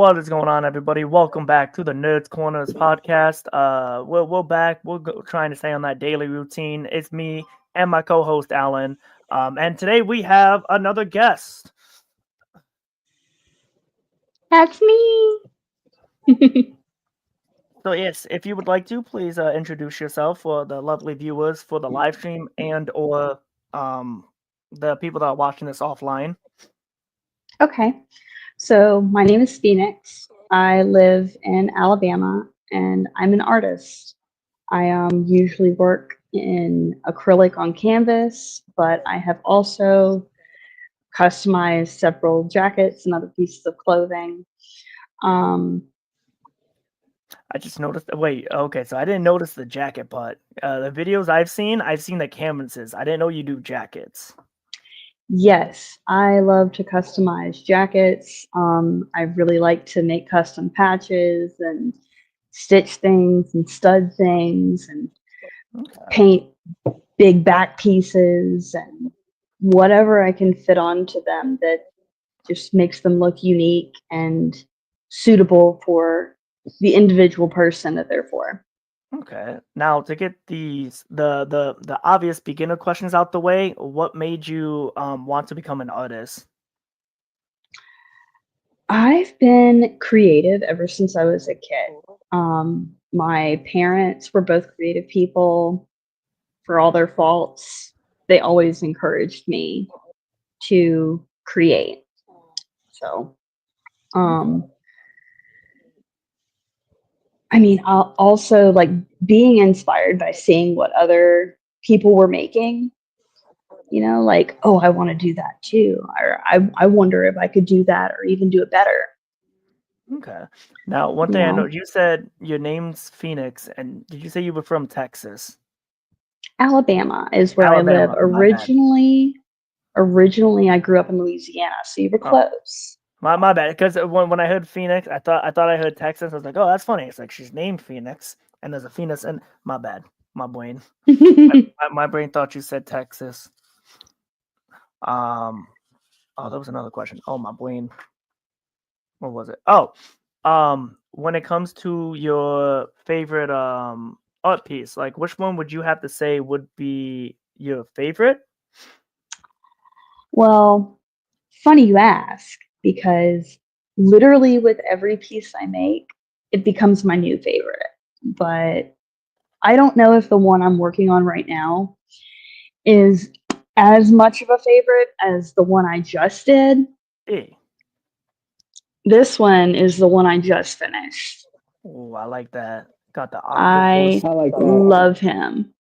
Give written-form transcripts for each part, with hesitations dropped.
What is going on, everybody? Welcome back to the Nerds Corners podcast. We're back. Trying to stay on that daily routine. It's me and my co-host Alan. And today we have another guest. That's me. So yes, if you would like to, please introduce yourself for the lovely viewers for the live stream and/or the people that are watching this offline. Okay. So my name is Phoenix. I live in Alabama and I'm an artist. I usually work in acrylic on canvas, but I have also customized several jackets and other pieces of clothing. I just noticed. Wait, okay, so I didn't notice the jacket part. The videos I've seen the canvases. I didn't know you do jackets. Yes, I love to customize jackets. I really like to make custom patches and stitch things and stud things and paint big back pieces and whatever I can fit onto them that just makes them look unique and suitable for the individual person that they're for. Okay. Now to get the obvious beginner questions out the way, what made you want to become an artist? I've been creative ever since I was a kid. My parents were both creative people. For all their faults, they always encouraged me to create. So, I mean, I'll also like being inspired by seeing what other people were making, like, oh, I want to do that too. Or I wonder if I could do that or even do it better. Okay. Now, one thing I know, you said your name's Phoenix, and did you say you were from Texas? Alabama is where I live. Originally, I grew up in Louisiana, so you were close. My bad. Because when I heard Phoenix, I thought I heard Texas. I was like, oh, that's funny. It's like she's named Phoenix, and there's a Phoenix. And my bad, my brain. my brain thought you said Texas. Oh, that was another question. Oh, my brain. What was it? Oh, when it comes to your favorite art piece, like which one would you have to say would be your favorite? Well, funny you ask, because literally with every piece I make, it becomes my new favorite. But I don't know if the one I'm working on right now is as much of a favorite as the one I just did. Hey. This one is the one I just finished. Oh, I like that. Got the I love him.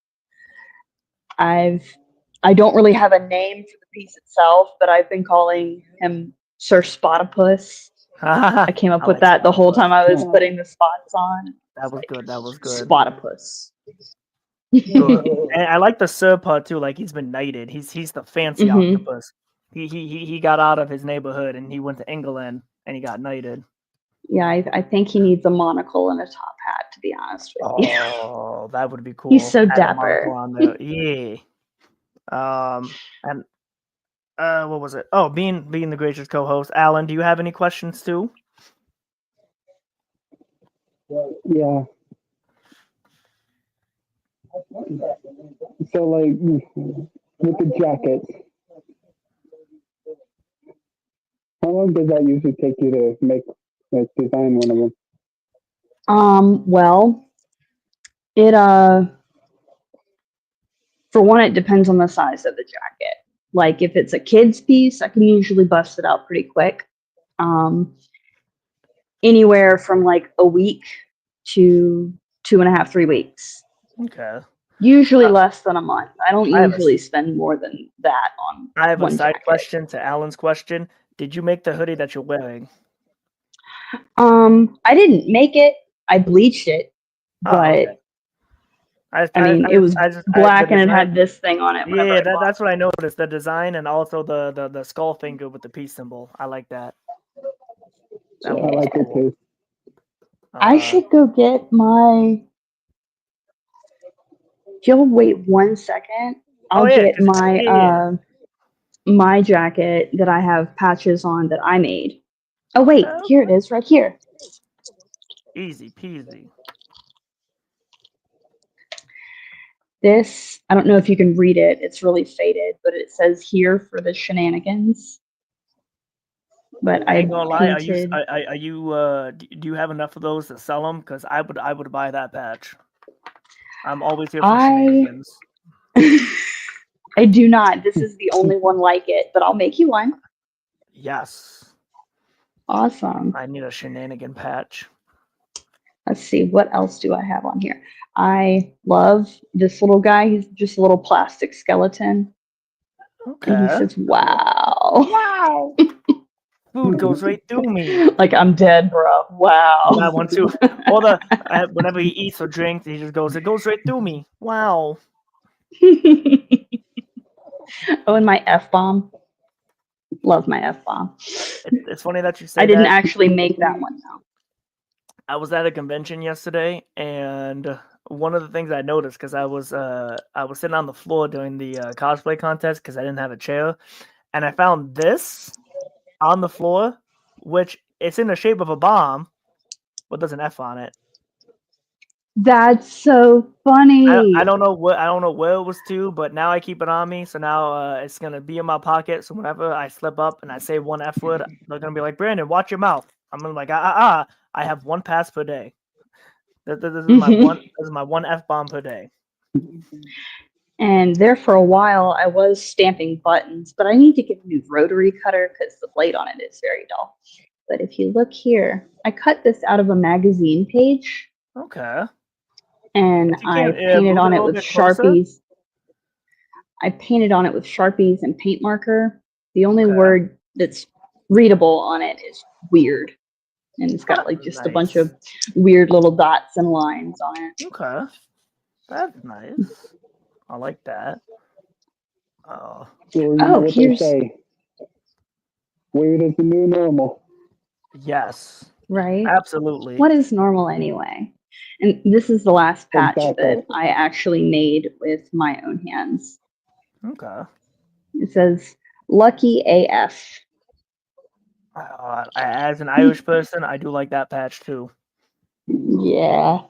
I don't really have a name for the piece itself, but I've been calling him Sir Spotopus. I came up with that the whole time I was putting the spots on. That was good. That was good. Spotopus. And I like the Sir part too. Like he's been knighted. He's the fancy octopus. He got out of his neighborhood and he went to England and he got knighted. Yeah, I think he needs a monocle and a top hat, to be honest with you. Oh, that would be cool. He's so dapper. Yeah. And what was it? Oh, being the gracious co-host, Alan, do you have any questions too? Yeah. So, like, with the jackets, how long does that usually take you to design one of them? Well, it for one, it depends on the size of the jacket. Like if it's a kid's piece, I can usually bust it out pretty quick. Anywhere from like a week to 2.5, 3 weeks. Okay. Usually less than a month. I don't usually spend more than that on. I have a side question to Alan's question. Did you make the hoodie that you're wearing? I didn't make it. I bleached it, but I mean, it was black and it had this thing on it. Yeah, that's what I noticed. The design and also the skull finger with the peace symbol. I like that. I like it too. I should go get my. If you'll wait 1 second, I'll get my my jacket that I have patches on that I made. Oh wait, Okay. here it is, right here. Easy peasy. This, I don't know if you can read it. It's really faded, but it says here for the shenanigans. But I I ain't gonna lie. painted. Are you? Do you have enough of those to sell them? Because I would buy that patch. I'm always here for shenanigans. I do not. This is the only one like it, but I'll make you one. Yes. Awesome. I need a shenanigan patch. Let's see, what else do I have on here? I love this little guy. He's just a little plastic skeleton. Okay. And he says, wow. Wow. Food goes right through me. Like, I'm dead, bro. Wow. That one too. Whenever he eats or drinks, he just goes. It goes right through me. Wow. Oh, and my F-bomb. Love my F-bomb. It's funny that you say I didn't that. actually make that one, though. I was at a convention yesterday, and one of the things I noticed because I was sitting on the floor during the cosplay contest because I didn't have a chair, and I found this on the floor, which it's in the shape of a bomb, but there's an F on it. That's so funny. I don't know where it was to, but now I keep it on me. So now it's gonna be in my pocket. So whenever I slip up and I say one F word, they're gonna be like, Brandon, watch your mouth. I'm gonna be like, I have one pass per day. This is my one. This is my one F bomb per day. And there for a while, I was stamping buttons, but I need to get a new rotary cutter because the blade on it is very dull. But if you look here, I cut this out of a magazine page. Okay. And I painted on it with Sharpies. I painted on it with Sharpies and paint marker. The only word that's readable on it is weird. And it's got like just a bunch of weird little dots and lines on it. Okay. That's nice. I like that. So you know what they say. Weird is the new normal. Yes. Right? Absolutely. What is normal anyway? And this is the last patch that I actually made with my own hands. Okay. It says, Lucky AF. As an Irish person, I do like that patch too. Yeah.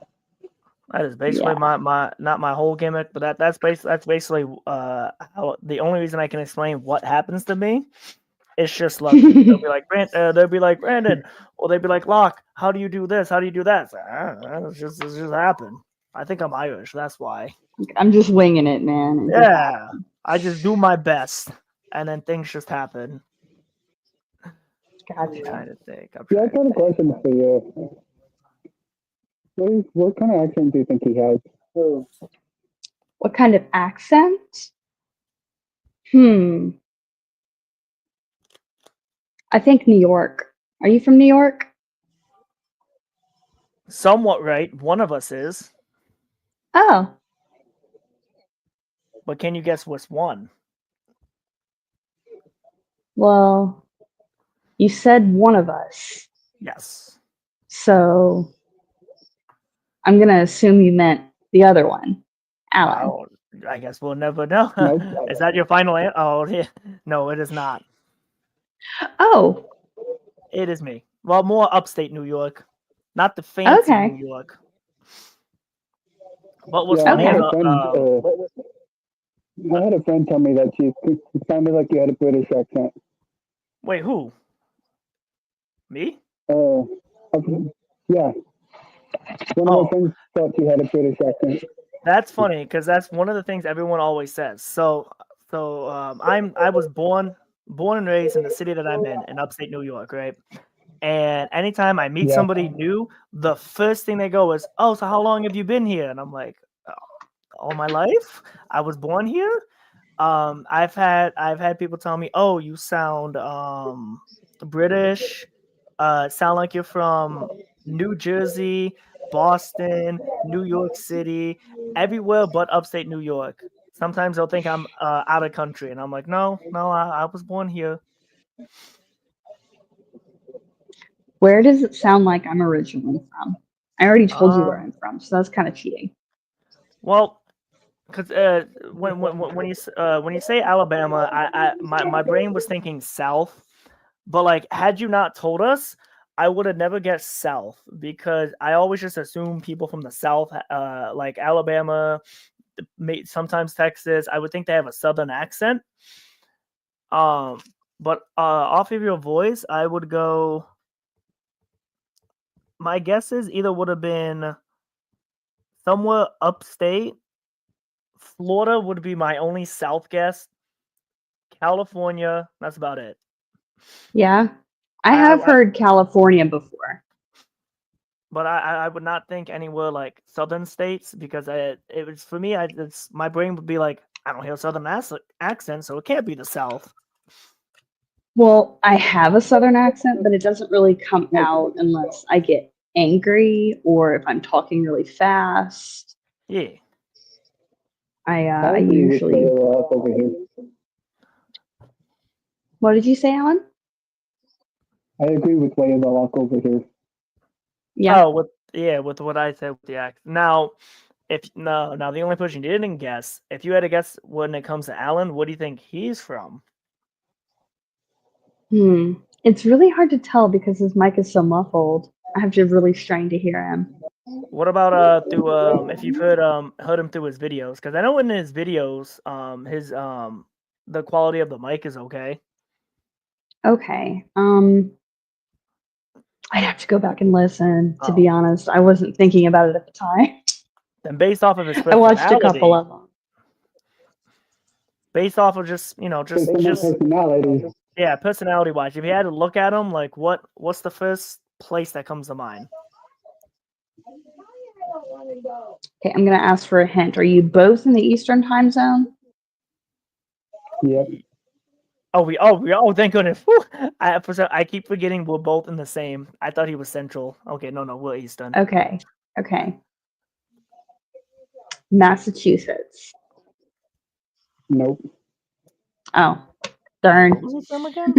That is basically my not my whole gimmick, but that's basically how the only reason I can explain what happens to me. It's just lucky. They'll be like Brandon, or they'd be like Locke. How do you do this? How do you do that? It's just happened. I think I'm Irish. That's why. I'm just winging it, man. Yeah, I just do my best, and then things just happen. Gotcha. I'm trying to think. I got a question for you. What kind of accent do you think he has? What kind of accent? I think New York. Are you from New York? Somewhat right. One of us is. Oh. But can you guess which one? Well, you said one of us. Yes. So I'm going to assume you meant the other one, Alan. Oh, I guess we'll never know. Nope. Is that your final answer? Oh, yeah. No, it is not. Oh. It is me. Well, more upstate New York. Not the fancy New York. But what's funny is, I had a friend tell me that you sounded like you had a British accent. Wait, who? Me? Yeah. One of my friends thought you had a British accent. That's funny because that's one of the things everyone always says. So I was born and raised in the city that I'm in upstate New York, right? And anytime I meet somebody new, the first thing they go is, "Oh, so how long have you been here?" And I'm like, "All my life. I was born here." I've had people tell me, "Oh, you sound British. Sound like you're from New Jersey, Boston, New York City, everywhere but upstate New York." Sometimes they'll think I'm out of country, and I'm like, "No, I was born here." Where does it sound like I'm originally from? I already told you where I'm from, so that's kind of cheating. Well, because when you say Alabama, my brain was thinking South, But like, had you not told us, I would have never guessed South because I always just assume people from the South, like Alabama, sometimes Texas. I would think they have a Southern accent. But off of your voice, I would go. My guesses either would have been somewhere upstate. Florida would be my only South guess. California, that's about it. Yeah, I have heard California before, but I would not think anywhere like Southern states because it was for me. My brain would be like, I don't hear a Southern accent, so it can't be the South. Well, I have a Southern accent, but it doesn't really come out unless I get angry or if I'm talking really fast. Yeah. I usually. What did you say, Alan? I agree with way of the lock over here. Yeah. Oh, with what I said with the accent. Now, now the only person you didn't guess, if you had to guess when it comes to Alan, what do you think he's from? It's really hard to tell because his mic is so muffled. I have to really strain to hear him. What about through if you've heard him through his videos? Because I know in his videos, his the quality of the mic is okay. Okay. I'd have to go back and listen. To be honest, I wasn't thinking about it at the time. Then based off of his I watched a couple of them. Based off of just personality. Yeah, personality wise, if you had to look at him, like what's the first place that comes to mind? Okay, I'm gonna ask for a hint. Are you both in the Eastern time zone? Yep. Thank goodness. I keep forgetting we're both in the same. I thought he was Central. Okay, no, we're Eastern. Okay. Massachusetts. Nope. Oh, darn. What was he from again?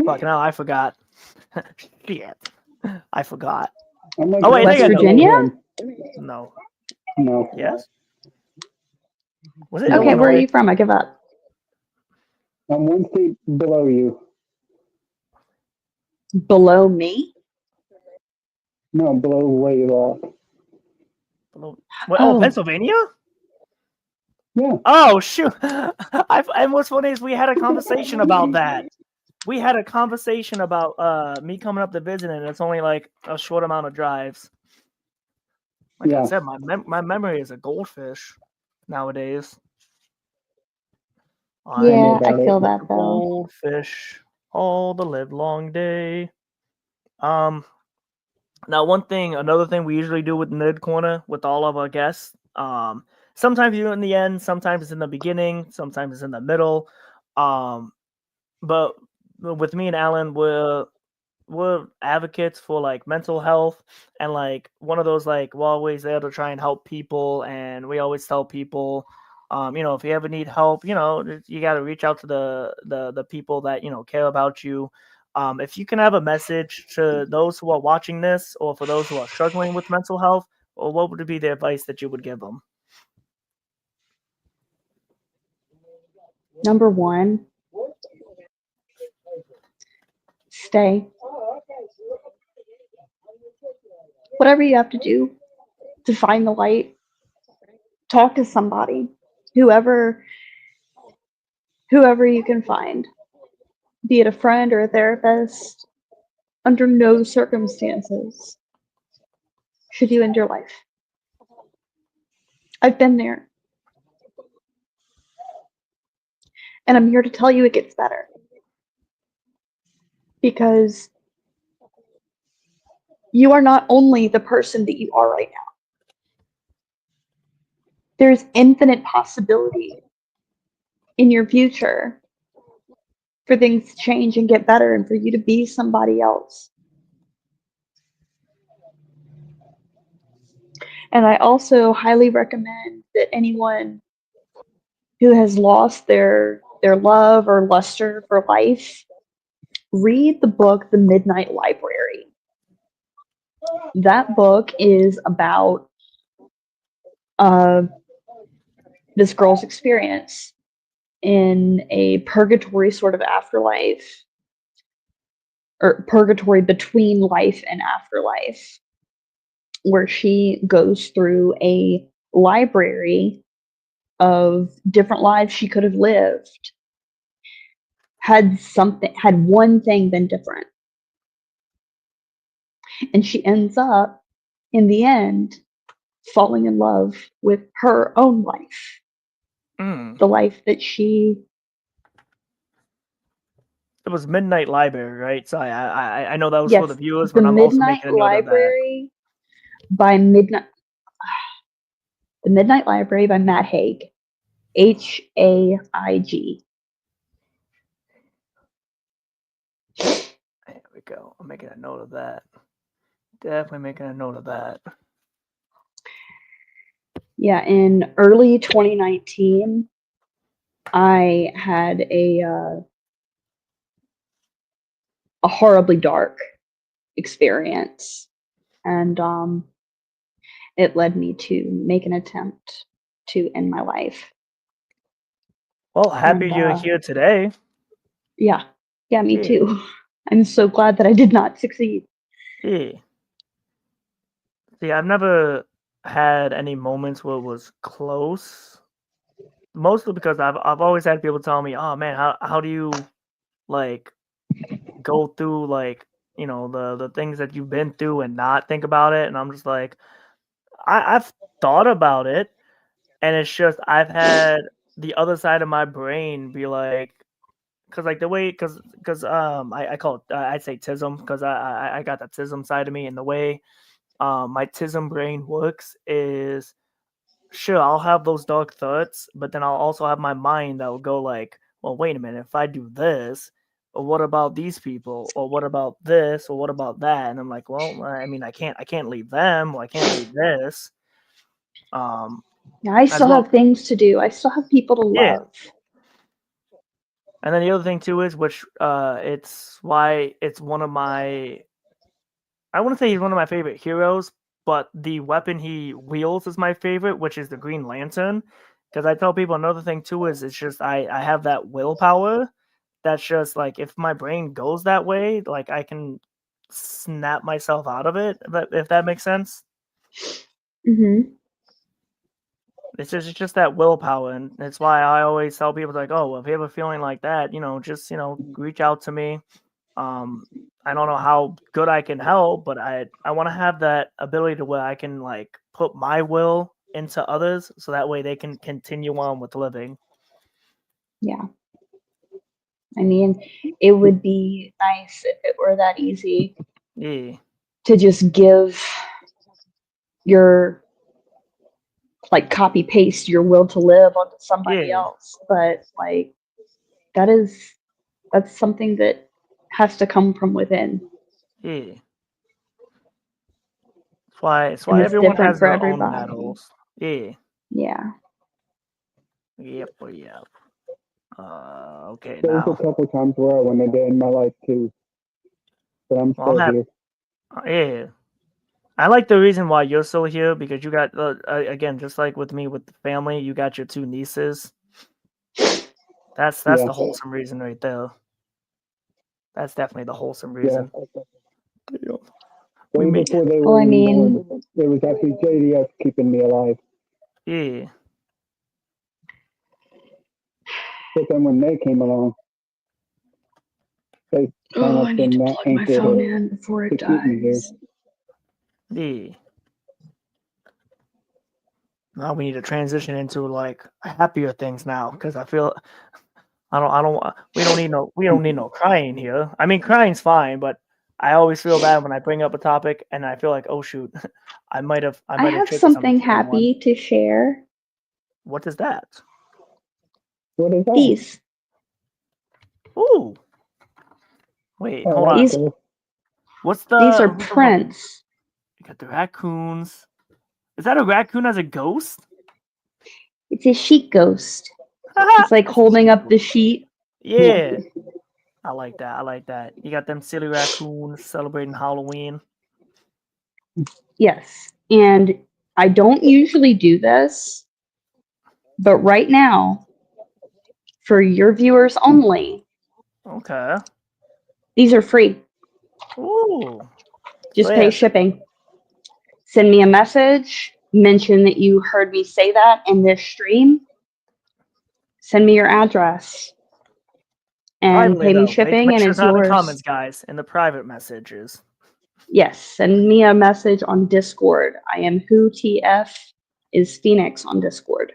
Fuck, now I forgot. Shit. I forgot. Oh, wait, West Virginia? No. Yes? Was it okay, where are you from? I give up. I'm one state below you. Below me? No, below where you are. Pennsylvania? Yeah. Oh, shoot. And what's funny is we had a conversation about that. We had a conversation about me coming up to visit, and it's only like a short amount of drives. Like I said, my memory is a goldfish nowadays. Yeah, I feel that though. Goldfish all the live long day. Now another thing we usually do with Nerd Corner with all of our guests. Sometimes you do it in the end, sometimes it's in the beginning, sometimes it's in the middle. But with me and Alan, we're advocates for like mental health, and like one of those, like, we're always there to try and help people, and we always tell people, if you ever need help, you got to reach out to the people that care about you. If you can have a message to those who are watching this, or for those who are struggling with mental health, or what would be the advice that you would give them? Number one, stay. Whatever you have to do to find the light, talk to somebody, whoever you can find, be it a friend or a therapist. Under no circumstances should you end your life. I've been there. And I'm here to tell you it gets better. Because you are not only the person that you are right now. There's infinite possibility in your future for things to change and get better and for you to be somebody else. And I also highly recommend that anyone who has lost their love or luster for life, read the book, The Midnight Library. That book is about this girl's experience in a purgatory sort of afterlife, or purgatory between life and afterlife, where she goes through a library of different lives she could have lived. Had one thing been different. And she ends up, in the end, falling in love with her own life. The life that she... It was Midnight Library, right? So I know that was Yes, for the viewers, the but I'm also Midnight making a note of that. Library by Midnight... The Midnight Library by Matt Haig. Haig. There we go. I'm making a note of that. Definitely making a note of that. Yeah, in early 2019, I had a horribly dark experience, and it led me to make an attempt to end my life. Well, happy you're here today. Yeah, me too. I'm so glad that I did not succeed. Yeah. See, I've never had any moments where it was close. Mostly because I've always had people tell me, "Oh man, how do you like go through like the things that you've been through and not think about it?" And I'm just like, I've thought about it, and it's just I've had the other side of my brain be like, because like the way because I call it I'd say tism, because I got that tism side of me, and the way my tism brain works is, sure, I'll have those dark thoughts, but then I'll also have my mind that will go like, well, wait a minute, if I do this, or what about these people, or what about this, or what about that? And I'm like, well, I mean, I can't leave them, or I can't leave this. Yeah, I still have things to do. I still have people to love. And then the other thing too is, which it's why it's one of my, I wouldn't say he's one of my favorite heroes, but the weapon he wields is my favorite, which is the Green Lantern. Because I tell people another thing too is, it's just I have that willpower that's just like, if my brain goes that way, like I can snap myself out of it, if that makes sense. Mm-hmm. It's just that willpower, and it's why I always tell people like, oh, well, if you have a feeling like that, just reach out to me. I don't know how good I can help, but I want to have that ability to where I can like put my will into others, so that way they can continue on with living. Yeah. I mean, it would be nice if it were that easy. Yeah. To just give your, like, copy paste your will to live onto somebody else, but like that's something that has to come from within. Yeah. It's why everyone has their own battles. Yeah. Yeah. Yep. Okay. There's a couple times where I wanted to end my life too, but I'm still here. Yeah. I like the reason why you're still here, because you got again, just like with me with the family, you got your 2 nieces. That's the wholesome reason right there. That's definitely the wholesome reason. Yeah. Before they were born, it was actually JDS keeping me alive. Yeah. But then when they came along, they kind of been that anchor to keep me here. Yeah. Now we need to transition into like happier things now, because I feel we don't need no crying here. I mean, crying's fine, but I always feel bad when I bring up a topic and I feel like, oh shoot, I might have something happy to share. What is that? What is that? These. Ooh. Wait, hold on. These, these are prints. You got the raccoons. Is that a raccoon as a ghost? It's a sheet ghost. It's like holding up the sheet. Yeah. I like that. You got them silly raccoons celebrating Halloween. Yes. And I don't usually do this, but right now, for your viewers only. Okay. These are free. Ooh. Just So, pay yeah. shipping. Send me a message. Mention that you heard me say that in this stream. Send me your address. And Privately, pay me though. shipping, Make and sure it's not in the yours. comments, guys. In the private messages. Yes, send me a message on Discord. I am who TF is Phoenix on Discord.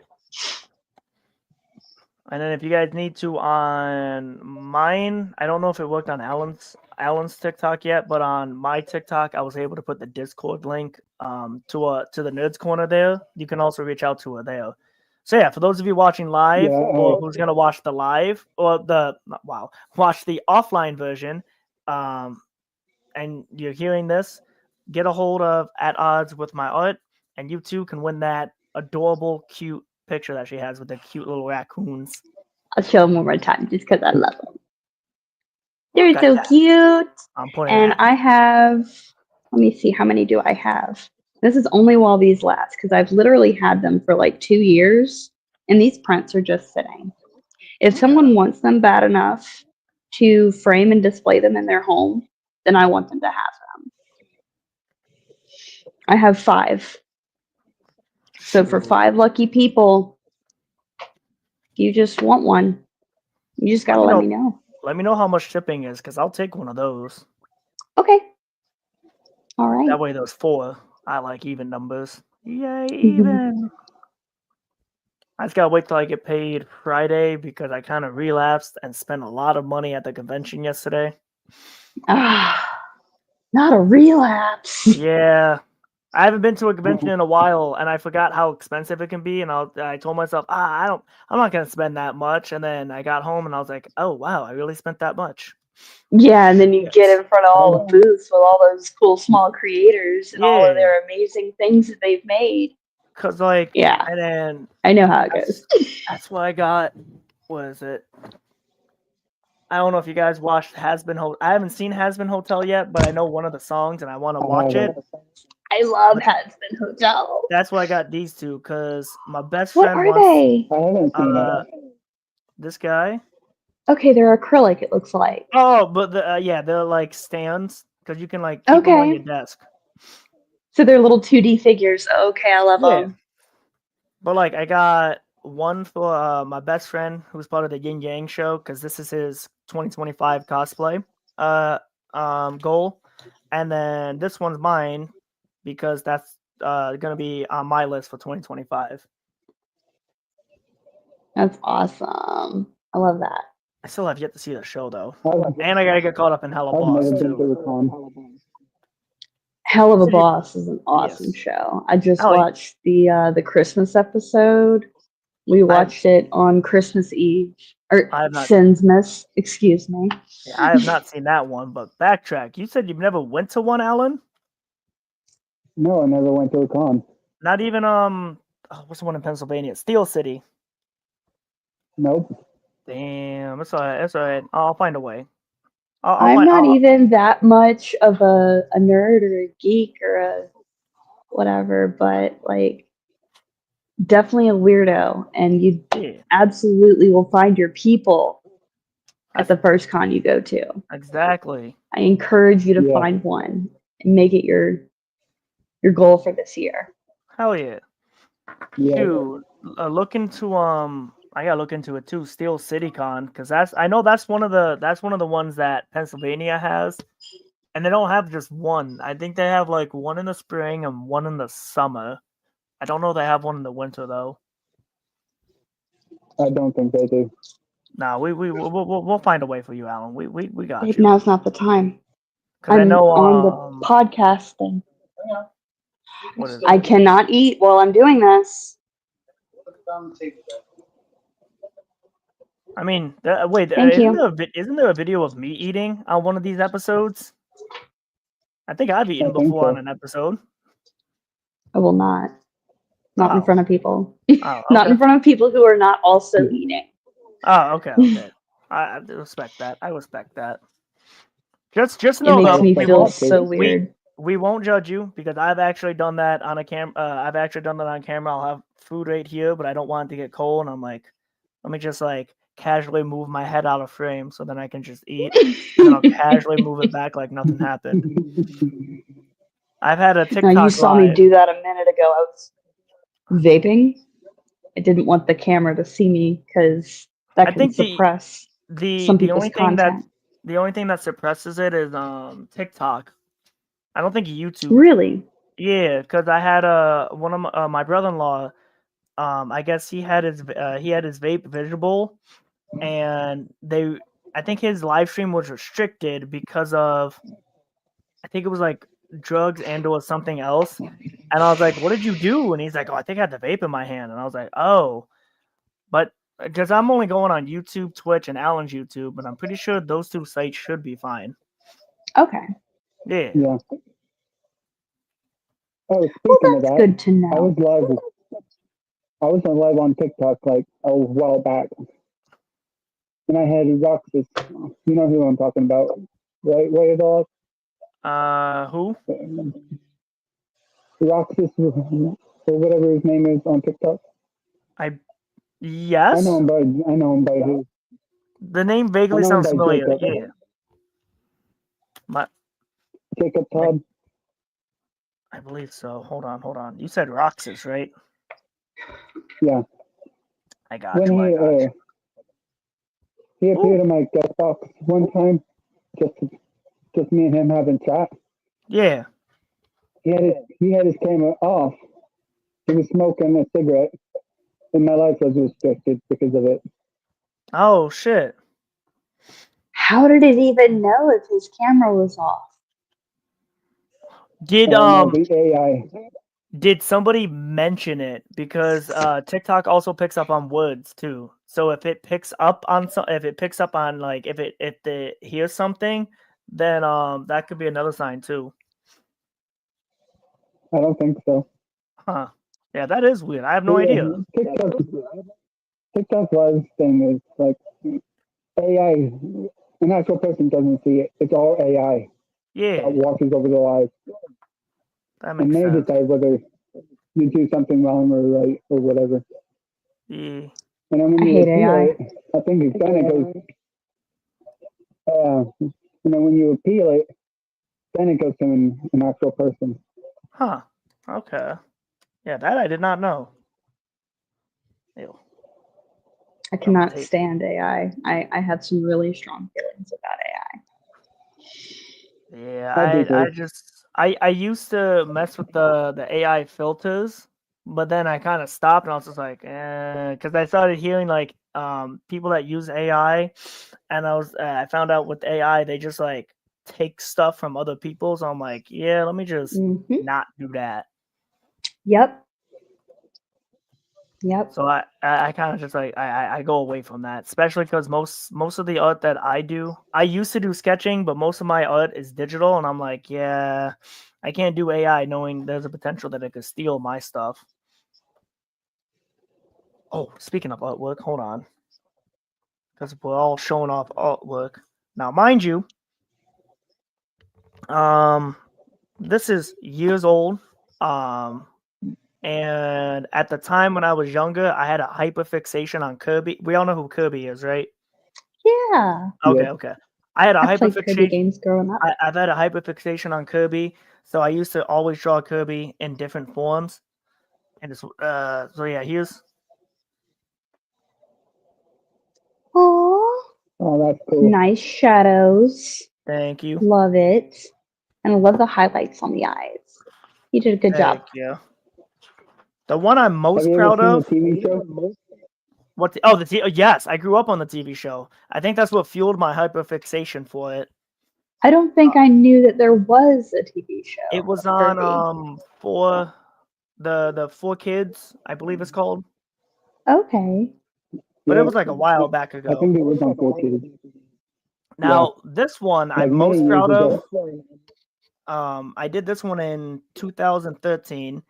And then if you guys need to on mine, I don't know if it worked on Alan's TikTok yet, but on my TikTok, I was able to put the Discord link to the Nerds Corner there. You can also reach out to her there. So yeah, for those of you watching live or who's gonna watch the live or watch the offline version, and you're hearing this, get a hold of Atoddswithmyart, and you too can win that adorable, cute picture that she has with the cute little raccoons. I'll show them one more time just because I love them. They're Okay. so cute. I'm putting And that. I have, let me see, how many do I have? This is only while these last because I've literally had them for like 2 years and these prints are just sitting. If someone wants them bad enough to frame and display them in their home, then I want them to have them. I have 5. So for 5 lucky people, if you just want one, you just gotta let me know. Let me know how much shipping is, because I'll take one of those. Okay. All right. That way there's 4. I like even numbers. Yay, even. I just gotta wait till I get paid Friday because I kind of relapsed and spent a lot of money at the convention yesterday. Not a relapse. Yeah. I haven't been to a convention in a while, and I forgot how expensive it can be. And I told myself, I'm not gonna spend that much. And then I got home, and I was like, oh wow, I really spent that much. Yeah, and then you get in front of all the booths with all those cool small creators and all of their amazing things that they've made. Cause like, yeah, and then I know how it goes. That's what I got. What is it? I don't know if you guys watched Has Been Hotel. I haven't seen Has Been Hotel yet, but I know one of the songs, and I want to watch it. I love Has Been Hotel. That's why I got these two, because my best what friend are they? I haven't seen that. This guy. Okay, they're acrylic, it looks like. Oh, but they're like stands, because you can like keep them on your desk. So they're little 2D figures. Okay, I love them. But like, I got one for my best friend who's part of the Yin Yang show, because this is his 2025 cosplay goal, and then this one's mine because that's gonna be on my list for 2025. That's awesome. I love that. I still have yet to see the show though, and I gotta get caught up in Hell of a Boss too. Hell of a Boss is an awesome show. I just watched the Christmas episode. We watched it on Christmas Eve. Or Sinsmas, excuse me. Yeah, I have not seen that one, but backtrack. You said you've never went to one, Alan? No, I never went to a con. Not even what's the one in Pennsylvania? Steel City. Nope. Damn, it's all right. It's all right. I'll find a way. I'm not even that much of a nerd or a geek or a whatever, but like definitely a weirdo, and you absolutely will find your people at the first con you go to. Exactly. I encourage you to find one and make it your goal for this year. Hell yeah. Dude, look into I gotta look into it too, Steel City Con, because that's one of the ones that Pennsylvania has. And they don't have just one. I think they have like one in the spring and one in the summer. I don't know if they have one in the winter though. I don't think they do. Nah, we'll find a way for you, Alan. We got you. Now's not the time. I know on the podcast thing. I cannot eat while I'm doing this. I mean, wait, isn't there a video of me eating on one of these episodes? I think I've eaten before on an episode. I will not. Not in front of people. Okay. Not in front of people who are not also eating. Oh, okay. I respect that. Just know it makes though, me feel so weird. We won't judge you because I've actually done that on a I've actually done that on camera. I'll have food right here, but I don't want it to get cold. And I'm like, let me just like casually move my head out of frame so then I can just eat, and then I'll casually move it back like nothing happened. I've had a Now, you TikTok saw me live. do that a minute ago. I was vaping. I didn't want the camera to see me because that I can think suppress some the people's only thing content. that suppresses it is TikTok. I don't think YouTube. Really? Yeah, because I had one of my brother-in-law. I guess he had his vape visible, and I think his live stream was restricted because of, I think it was like drugs and or something else. And I was like, "What did you do?" And he's like, "Oh, I think I had the vape in my hand." And I was like, "Oh," but because I'm only going on YouTube, Twitch, and Alan's YouTube, but I'm pretty sure those two sites should be fine. Okay. Yeah. Yeah. Oh, Well, speaking of that's that, good to I know. was live on TikTok like a while back, and I had Roxas. You know who I'm talking about, right? Way dog. Who? Roxas, or whatever his name is on TikTok. Yes. I know him by who. The name vaguely sounds familiar. Jacob. Yeah. Jacob Todd. I believe so. Hold on. You said Roxas, right? Yeah. I got you. He appeared in my guest box one time, just me and him having chat. Yeah. He had his camera off. He was smoking a cigarette, and my life was restricted because of it. Oh shit. How did it even know if his camera was off? Did the AI. Did somebody mention it? Because TikTok also picks up on words too. So if it picks up on like if they hear something, then that could be another sign too. I don't think so. Huh. Yeah, that is weird. I have no idea. TikTok's live thing is like AI. An actual person doesn't see it. It's all AI Yeah. that watches over the live. That makes And they sense. decide whether you do something wrong or right or whatever. Yeah. And then when I you hate appeal AI. it, I think it kind of goes. And then when you appeal it, then it goes to an actual person. Huh. Okay. Yeah, that I did not know. Ew. I cannot stand AI. I have some really strong feelings about AI. Yeah, I used to mess with the AI filters, but then I kind of stopped and I was just like, because I started hearing like people that use AI, and I found out with AI they just like take stuff from other people, so I'm like, yeah, let me just not do that. Yep. So I kind of just like I go away from that, especially because most of the art that I do, I used to do sketching, but most of my art is digital, and I'm like, yeah, I can't do AI knowing there's a potential that it could steal my stuff. Oh, speaking of artwork, hold on, because we're all showing off artwork now, mind you. This is years old. And at the time when I was younger, I had a hyperfixation on Kirby. We all know who Kirby is, right? Yeah. Okay. I had a played Kirby games growing up. I've had a hyperfixation on Kirby, so I used to always draw Kirby in different forms. And it's so yeah, here's. Oh, that's cool. Nice shadows. Thank you. Love it. And I love the highlights on the eyes. You did a good job. Thank you. The one I'm most Have you proud ever of. seen the TV show? Yes, I grew up on the TV show. I think that's what fueled my hyperfixation for it. I don't think I knew that there was a TV show. It was on for the 4Kids, I believe it's called. Okay. But it was like a while back ago. I think it was on 4Kids. Now this one I'm most proud of. I did this one in 2013,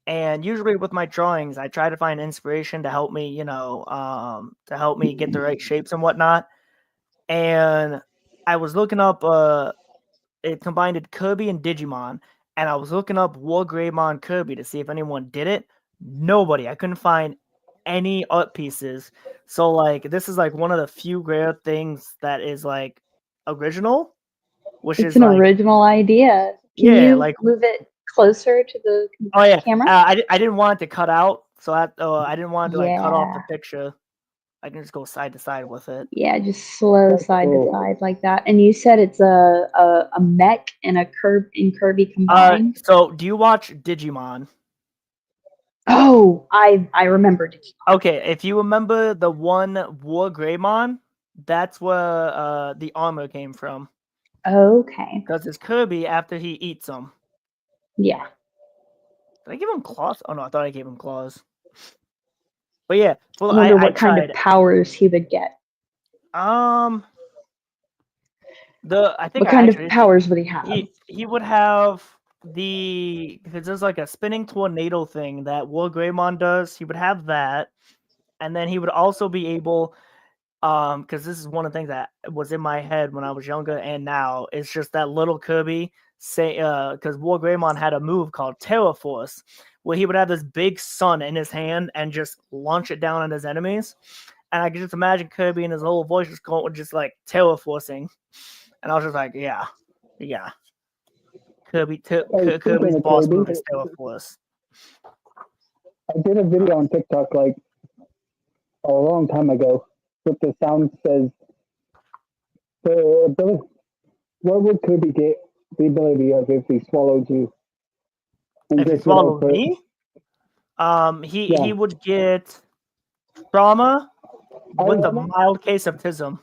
and usually with my drawings, I try to find inspiration to help me, to help me get the right shapes and whatnot. And I was looking up, it combined Kirby and Digimon, and I was looking up War Greymon Kirby to see if anyone did it. Nobody. I couldn't find any art pieces. So like this is like one of the few rare things that is like original, which It's is an like original idea. Can yeah, you like move it closer to the oh yeah, camera? I didn't want it to cut out, so I didn't want it to like cut off the Yeah. picture. I can just go side to side with it. Yeah, just slow That's side cool. to side like that. And you said it's a mech and a Kirby combined. So do you watch Digimon? Oh, I remembered. Okay, if you remember the one War Greymon, that's where the armor came from. Okay. Because it's Kirby after he eats them. Yeah. Did I give him claws? Oh no, I thought I gave him claws. But yeah, well, I wonder I what kind tried. of powers he would get. I think What I kind of actually powers would he have? he would have because there's like a spinning tornado thing that War Greymon does. He would have that, and then he would also be able because this is one of the things that was in my head when I was younger and now it's just that little Kirby say because War Greymon had a move called Terra Force where he would have this big sun in his hand and just launch it down on his enemies, and I could just imagine Kirby and his little voice just going just like Terra Forcing, and I was just like yeah Hey, Kirby's speaking of boss Kirby, move is Terra Force. I did a video on TikTok like a long time ago with the sound says the ability. What would Kirby get the ability of if he swallowed you and If he just without swallowed put? me, he Yeah, would get trauma I with a mild case of tism.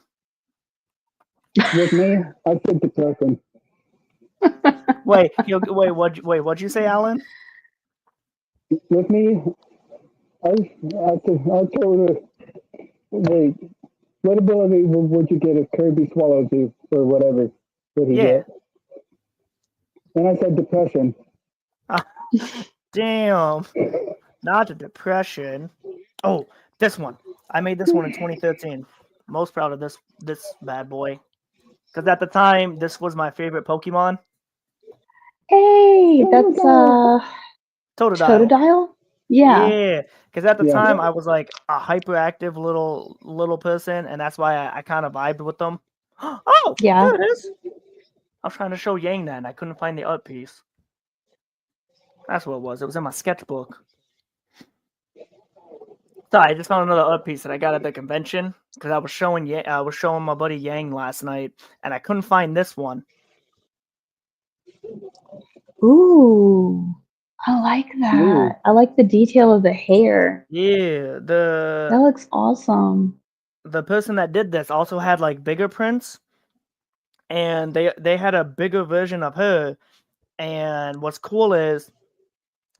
with me, I said depression. Wait, what'd you say, Alan? With me, I told her, wait, what ability would you get if Kirby swallowed you or whatever would he Yeah. get? And I said depression. Damn. Not the depression. Oh, this one. I made this one in 2013. Most proud of this bad boy. Because at the time, this was my favorite Pokemon. Hey, that's Totodile. Totodile? Yeah. Yeah. Because at the Yeah. time, I was like a hyperactive little person, and that's why I kind of vibed with them. Oh, Yeah. there it is. I was trying to show Yang that, and I couldn't find the art piece. That's what it was. It was in my sketchbook. Sorry, I just found another art piece that I got at the convention because I was showing my buddy Yang last night, and I couldn't find this one. Ooh, I like that. Ooh. I like the detail of the hair. Yeah, That looks awesome. the person that did this also had like bigger prints, and they had a bigger version of her. And what's cool is,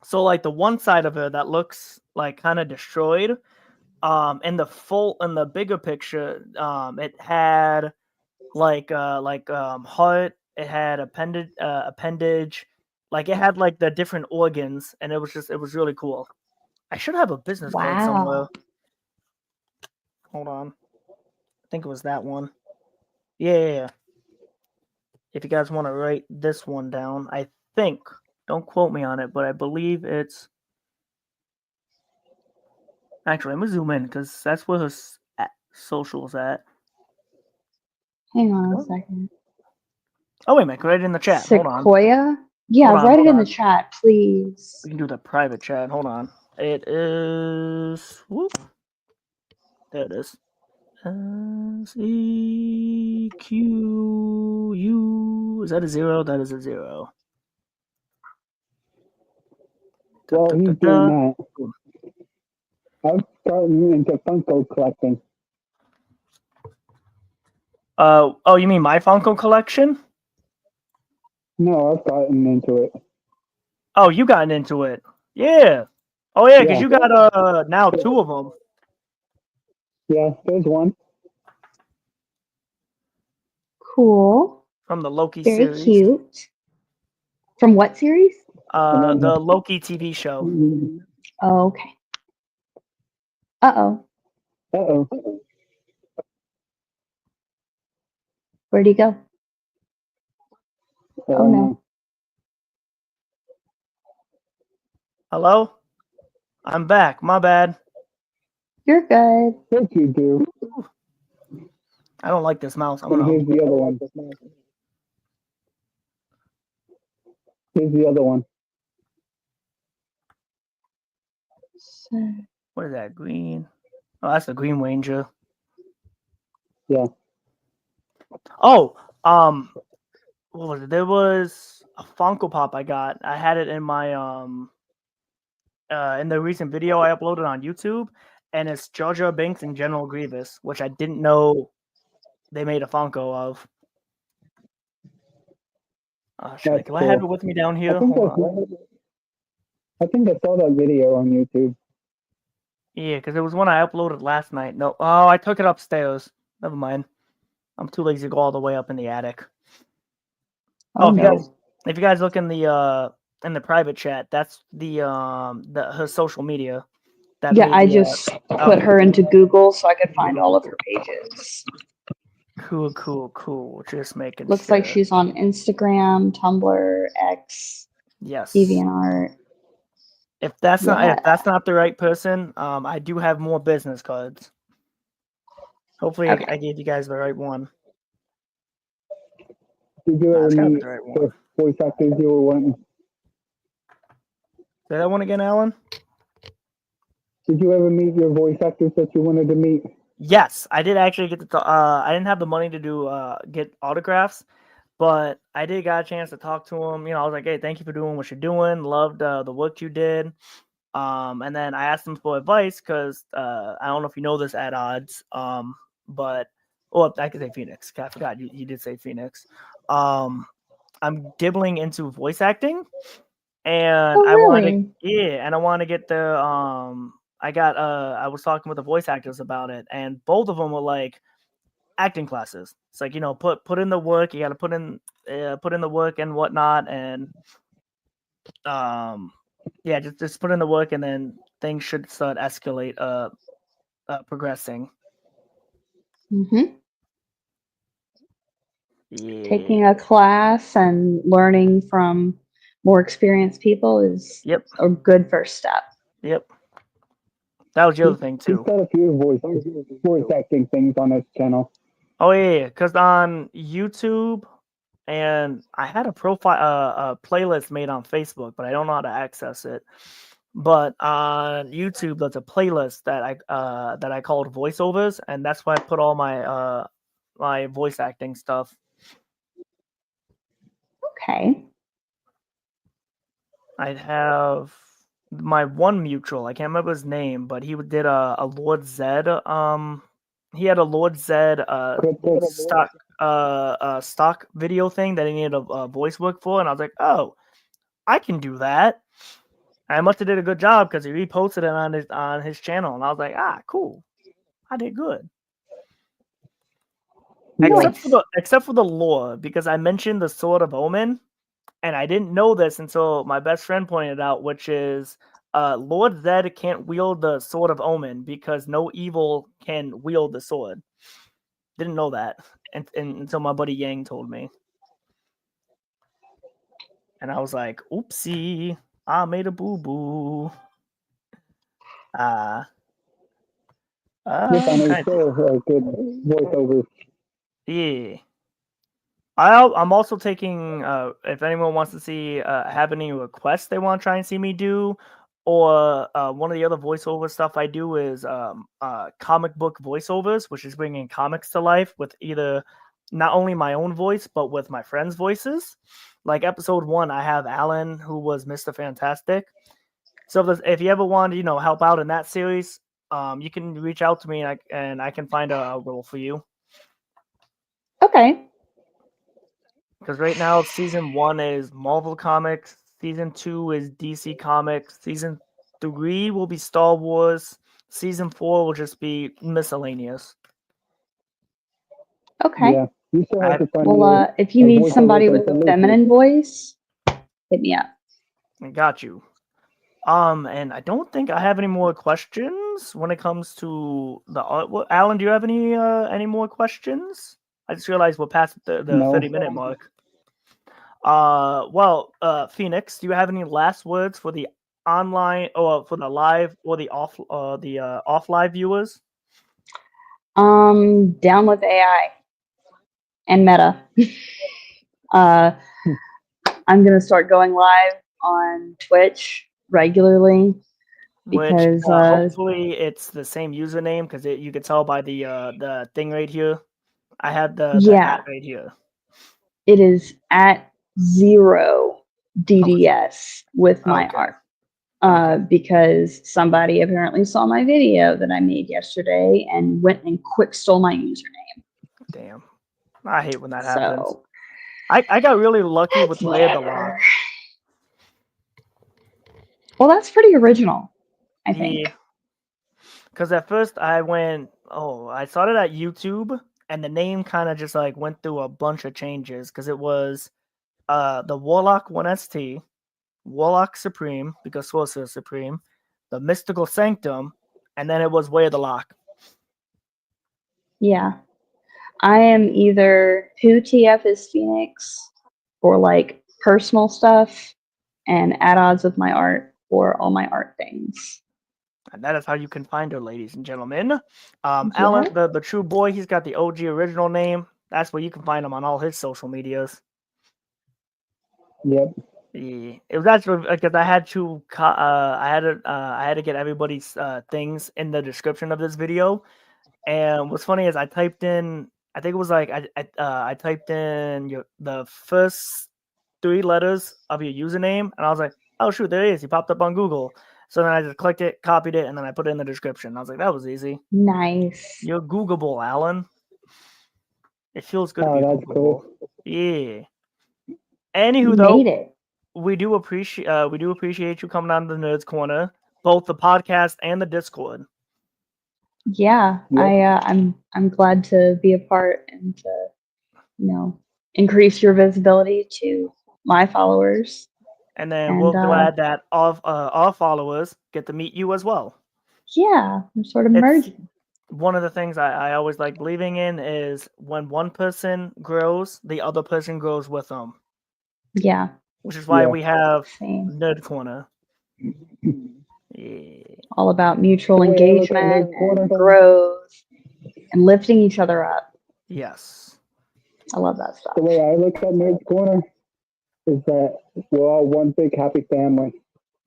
so like the one side of her that looks like kind of destroyed, in the bigger picture, it had like heart, it had appendage, like it had like the different organs, and it was really cool. I should have a business card somewhere. Wow. Hold on, I think it was that one. Yeah. If you guys want to write this one down, I think, don't quote me on it, but I believe it's actually, I'm gonna zoom in because that's where her social's at. Hang on a second. Oh wait a minute, write it in the chat. Hold on. Sequoia? Yeah, Hold on, write it hold in on. the chat, please. We can do the private chat. Hold on. It is. Whoop. There it is. SEQU. Is that a 0? That is a 0. While he's doing that, I've gotten into Funko collecting. Oh, you mean my Funko collection? No, I've gotten into it. Oh, you gotten into it. Yeah. Oh yeah, because Yeah. you got now 2 of them. Yeah, there's one. Cool. From the Loki Very series. cute. From what series? The Loki TV show. Oh, okay. Uh-oh. Uh-oh. Where'd he go? Oh, no. Hello? I'm back. My bad. You're good. Yes, you do. I don't like this mouse. I'm And gonna. here's the other one. Here's the other one. So, What is that? Green. Oh, that's the Green Ranger. Yeah. Oh, what was it? There was a Funko Pop I got. I had it in my in the recent video I uploaded on YouTube, and it's Jar Jar Binks and General Grievous, which I didn't know they made a Funko of. That's Do I have it cool. with me down I here? think Hold on. I saw that video on YouTube. Yeah, because it was one I uploaded last night. No, oh, I took it upstairs. Never mind. I'm too lazy to go all the way up in the attic. oh no. If you guys look in the private chat, that's her social media. That Yeah, made I the, just put her into Google so I could find all of her pages. Cool. Just making Looks sure. like she's on Instagram, Tumblr, X, Yes. DeviantArt. If that's not the right person, I do have more business cards. Hopefully, Okay. I gave you guys the right one. Did you ever meet the right one. the voice actors you were wanting? Say that one again, Alan. Did you ever meet your voice actors that you wanted to meet? Yes, I did actually get to. I didn't have the money to do get autographs, but I did got a chance to talk to him. You know, I was like, "Hey, thank you for doing what you're doing. Loved the work you did." And then I asked him for advice because I don't know if you know this at odds. But I could say Phoenix. I forgot you did say Phoenix. I'm dibbling into voice acting, and Oh, I wanted really? and I want to get the I was talking with the voice actors about it, and both of them were like acting classes. It's like, you know, put in the work. You got to put in the work and whatnot, and yeah, just put in the work, and then things should start progressing. Mm-hmm. Yeah. Taking a class and learning from more experienced people is a good first step. Yep. That was the other thing He's too. got a few voice acting things on his channel. Oh yeah, because on YouTube, and I had a profile, a playlist made on Facebook, but I don't know how to access it. But on YouTube, there's a playlist that I called voiceovers, and that's why I put all my my voice acting stuff. Okay. I'd have my one mutual. I can't remember his name, but he did a Lord Zed. He had a Lord Zed stock video thing that he needed a voice work for, and I was like, oh, I can do that. I must have did a good job because he reposted it on his channel, and I was like, cool, I did good. Nice. Except for the lore, because I mentioned the Sword of Omen, and I didn't know this until my best friend pointed out, which is Lord Zed can't wield the Sword of Omen because no evil can wield the sword. Didn't know that until my buddy Yang told me. And I was like, oopsie, I made a boo-boo. It's still a good voiceover. Yeah. I'm also taking, if anyone wants to see, have any requests they want to try and see me do, or one of the other voiceover stuff I do is comic book voiceovers, which is bringing comics to life with either not only my own voice, but with my friends' voices. Like episode 1, I have Alan, who was Mr. Fantastic. So if you ever want to, help out in that series, you can reach out to me, and I can find a role for you. Okay. Because right now, season 1 is Marvel Comics, season 2 is DC Comics, season 3 will be Star Wars, season 4 will just be miscellaneous. Okay. Yeah, you still have to find if you need somebody with a feminine voice, hit me up. I got you. And I don't think I have any more questions when it comes to the art. Alan, do you have any more questions? I just realized we're past the 30-minute mark. Phoenix, do you have any last words for the online or for the live or the off live viewers? Down with AI and Meta. I'm gonna start going live on Twitch regularly Which because hopefully it's the same username because you can tell by the thing right here. I have the yeah, ad right here. it is at 0 DDS with my Okay. art. Okay. Because somebody apparently saw my video that I made yesterday and went and quick stole my username. Damn. I hate when that happens. So I got really lucky with Where the Lock. whatever. Well, that's pretty original, I think. Yeah. Because at first I started at YouTube and the name kind of just like went through a bunch of changes because it was the Warlock 1ST, Warlock Supreme, because Sorcerer Supreme, the Mystical Sanctum, and then it was Where the Lock. Yeah. I am either who TF is Phoenix for like personal stuff and at odds with my art for all my art things. And that is how you can find her, ladies and gentlemen. Alan, the true boy, he's got the OG original name. That's where you can find him on all his social medias. Yep. Yeah. It was actually because I had to I had to get everybody's things in the description of this video. And what's funny is I typed in, I think it was like I typed in the first 3 letters of your username, and I was like, oh shoot, there he is. He popped up on Google. So then I just clicked it, copied it, and then I put it in the description. I was like, that was easy. Nice. You're Googleable, Alan. It feels good to Oh, be that's Googleable. cool. Yeah. Anywho, You though, made it. we do appreciate you coming on the Nerds Corner, both the podcast and the Discord. Yeah, Yep. I'm glad to be a part and to increase your visibility to my followers. And then And we're glad that our followers get to meet you as well. yeah, I'm sort of It's merging. one of the things I always like believing in is when one person grows, the other person grows with them. Yeah, Which is why Yeah. we have same. Nerd Corner. Yeah. All about mutual The way I look at engagement Nerd Corner, and growth and lifting each other up. Yes. I love that stuff. the way I look at Nerds Corner is that we're all one big happy family.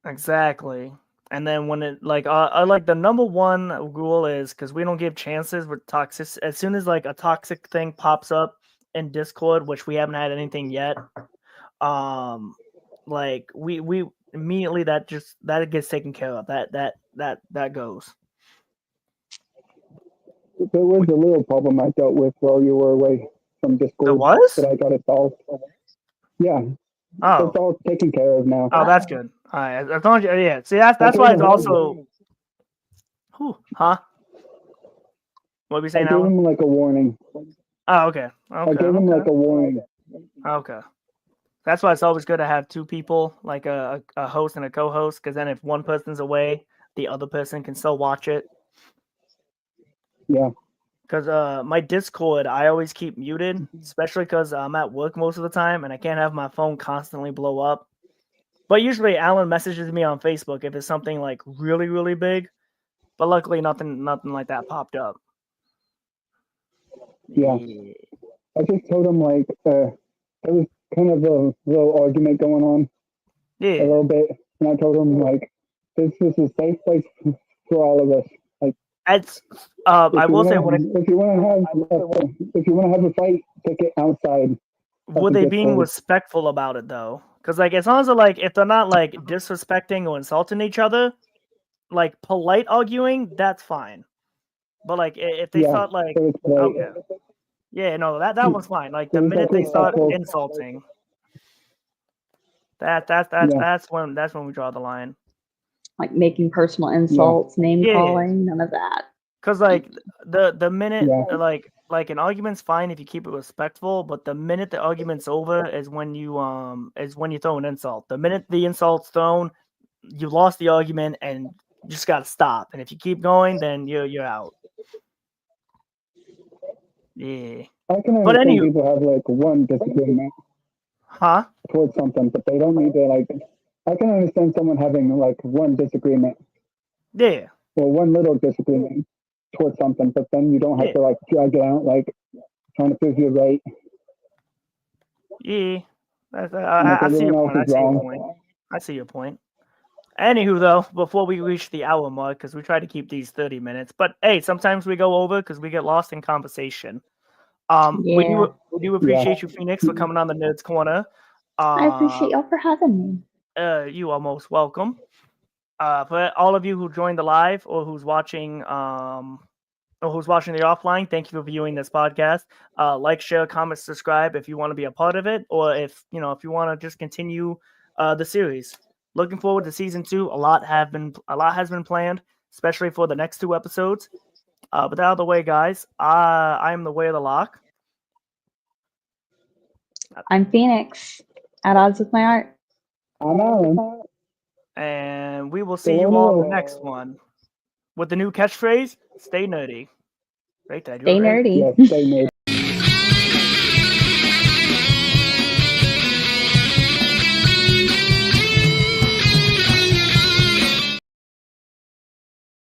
Exactly. And then when it I like the number one rule is because we don't give chances with toxic. As soon as like a toxic thing pops up in Discord, which we haven't had anything yet, like we immediately that gets taken care of. That goes. There was a little problem I dealt with while you were away from There Discord was? that I got it solved. Yeah, Oh. it's all taken care of now. Oh, that's good. All right. As long as yeah. See, that's why it's also. Whew, huh? What were you I saying, gave Alan? him like a warning. Oh, okay. I gave him like a warning. Okay. That's why it's always good to have 2 people, like a host and a co-host, because then if one person's away, the other person can still watch it. Yeah. Because my Discord, I always keep muted, especially because I'm at work most of the time, and I can't have my phone constantly blow up. But usually Alan messages me on Facebook if it's something like really, really big. But luckily, nothing like that popped up. Yeah. I just told him like there was kind of a little argument going on. Yeah. A little bit, and I told him like this is a safe place for all of us. Like it's I will say if you want to have a fight, take it outside. Were they being respectful about it though? Because like as long as if they're not like disrespecting or insulting each other, like polite arguing, that's fine. But like if they start like okay, yeah, no, that one's fine. Like the minute they start insulting, that's when we draw the line. Like making personal insults, name calling, none of that. Because like the minute like an argument's fine if you keep it respectful, but the minute the argument's over is when you throw an insult. The minute the insult's thrown, you lost the argument and you just gotta stop. And if you keep going, then you're out. Yeah. I can understand people have like one disagreement towards something, but they don't need to like I can understand someone having like one disagreement Yeah. or one little disagreement towards something, but then you don't have Yeah. to like drag it out, like trying to prove you're right. Yeah. Like I see your everyone else point. I is see your wrong. point. I see your point. Anywho, though, before we reach the hour mark, because we try to keep these 30 minutes, but hey, sometimes we go over because we get lost in conversation. We Yeah. do appreciate you, Phoenix, for coming on the Nerds Corner. I appreciate y'all for having me. You are most welcome. For all of you who joined the live or who's watching the offline, thank you for viewing this podcast. Like, share, comment, subscribe if you want to be a part of it, or if you want to just continue the series. Looking forward to season 2. A lot has been planned, especially for the next 2 episodes. But out of the way, guys, I am the Way of the Lock. I'm Phoenix. At odds with my art. I'm Alan. And we will see you all in the next one. With the new catchphrase, stay nerdy. Right, did I do Stay it right? nerdy. Yes, stay nerdy.